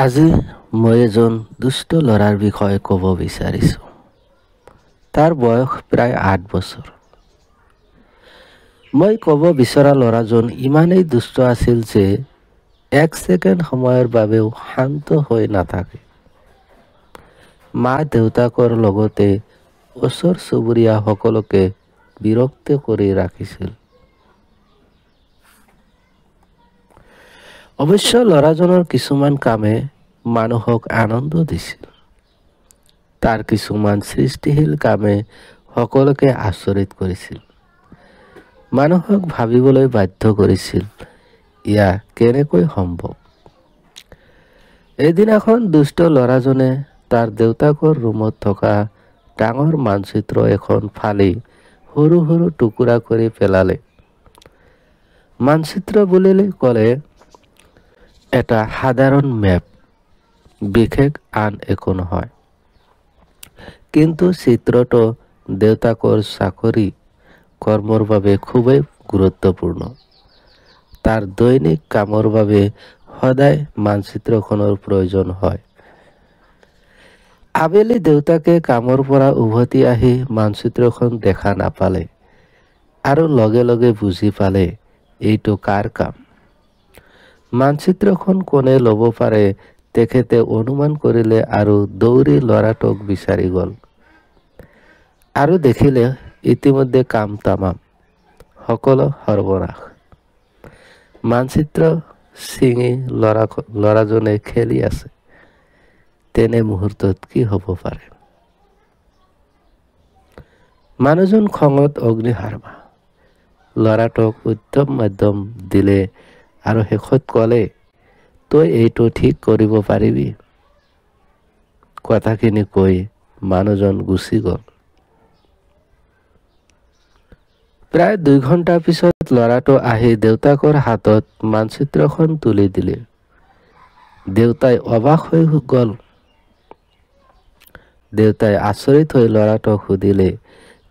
আজি মই এজন দুষ্ট ল'ৰাৰ বিষয়ে ক'ব বিচাৰিছোঁ। তাৰ বয়স প্ৰায় 8 বছৰ। মই ক'ব বিচৰা ল'ৰাজন ইমানেই দুষ্ট আছিল যে 1 ছেকেণ্ড সময়ৰ বাবেও শান্ত হৈ নাথাকে। মা দেউতাকৰ লগতে ওচৰ চুবুৰীয়া সকলোকে বিৰক্ত কৰি ৰাখিছিল। অৱশ্য ল'ৰাজনৰ কিছুমান কামে মানুহক আনন্দ দিছিল। তাৰ কিছুমান সৃষ্টিশীল কামে সকলোকে আচৰিত কৰিছিল। মানুহক ভাবিবলৈ বাধ্য কৰিছিল, ইয়া কেনেকৈ সম্ভৱ। এদিনাখন দুষ্ট ল'ৰাজনে তাৰ দেউতাকৰ ৰুমত থকা ডাঙৰ মানচিত্ৰ এখন ফালি সৰু সৰু টুকুৰা কৰি পেলালে। মানচিত্ৰ বুলিলে ক'লে এটা সাধাৰণ মেপ, বিশেষ আন একো নহয়। কিন্তু চিত্ৰটো দেউতাকৰ চাকৰি কৰ্মৰ বাবে খুবেই গুৰুত্বপূৰ্ণ। তাৰ দৈনিক কামৰ বাবে সদায় মানচিত্ৰখনৰ প্ৰয়োজন হয়। আবেলি দেউতাকে কামৰ পৰা উভতি আহি মানচিত্ৰখন দেখা নাপালে আৰু লগে লগে বুজি পালে এইটো কাৰ কাম। মানচিত্ৰখন কোনে ল'ব পাৰে তেখেতে অনুমান কৰিলে আৰু দৌৰি ল'ৰাটোক বিচাৰি গ'ল। আৰু দেখিলে ইতিমধ্যে কাম তামাম, সকলো সৰ্বনাশ। মানচিত্ৰ ছিঙি ল'ৰাজনে খেলি আছে। তেনে মুহূৰ্তত কি হ'ব পাৰে? মানুহজন খঙত অগ্নিশৰ্মা। ল'ৰাটোক উত্তম মাধ্যম দিলে আৰু শেষত ক'লে, তই এইটো ঠিক কৰিব পাৰিবি। কথাখিনি কৈ মানুহজন গুচি গ'ল। প্ৰায় 2 ঘণ্টা পিছত ল'ৰাটো আহি দেউতাকৰ হাতত মানচিত্ৰখন তুলি দিলে। দেউতাই অবাক হৈ গ'ল। দেউতাই আচৰিত হৈ ল'ৰাটোক সুধিলে,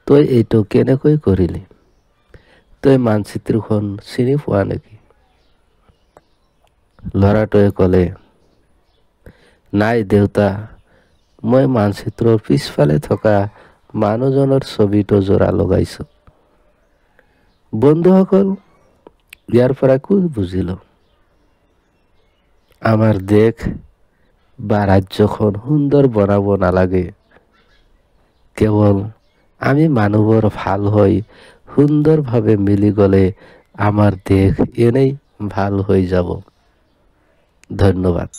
তই এইটো কেনেকৈ কৰিলি? তই মানচিত্ৰখন চিনি পোৱা নেকি? ল'ৰাটোৱে ক'লে, নাই দেউতা, মই মানচিত্ৰৰ পিছফালে থকা মানুহজনৰ ছবিটো জোৰা লগাইছো। বন্ধুসকল, ইয়াৰ পৰা কি বুজিলো? আমাৰ দেশ বা ৰাজ্যখন সুন্দৰ বনাব নালাগে। কেৱল আমি মানুহবোৰ ভাল হৈ সুন্দৰভাৱে মিলি গ'লে আমাৰ দেশ এনেই ভাল হৈ যাব। ধন্যবাদ।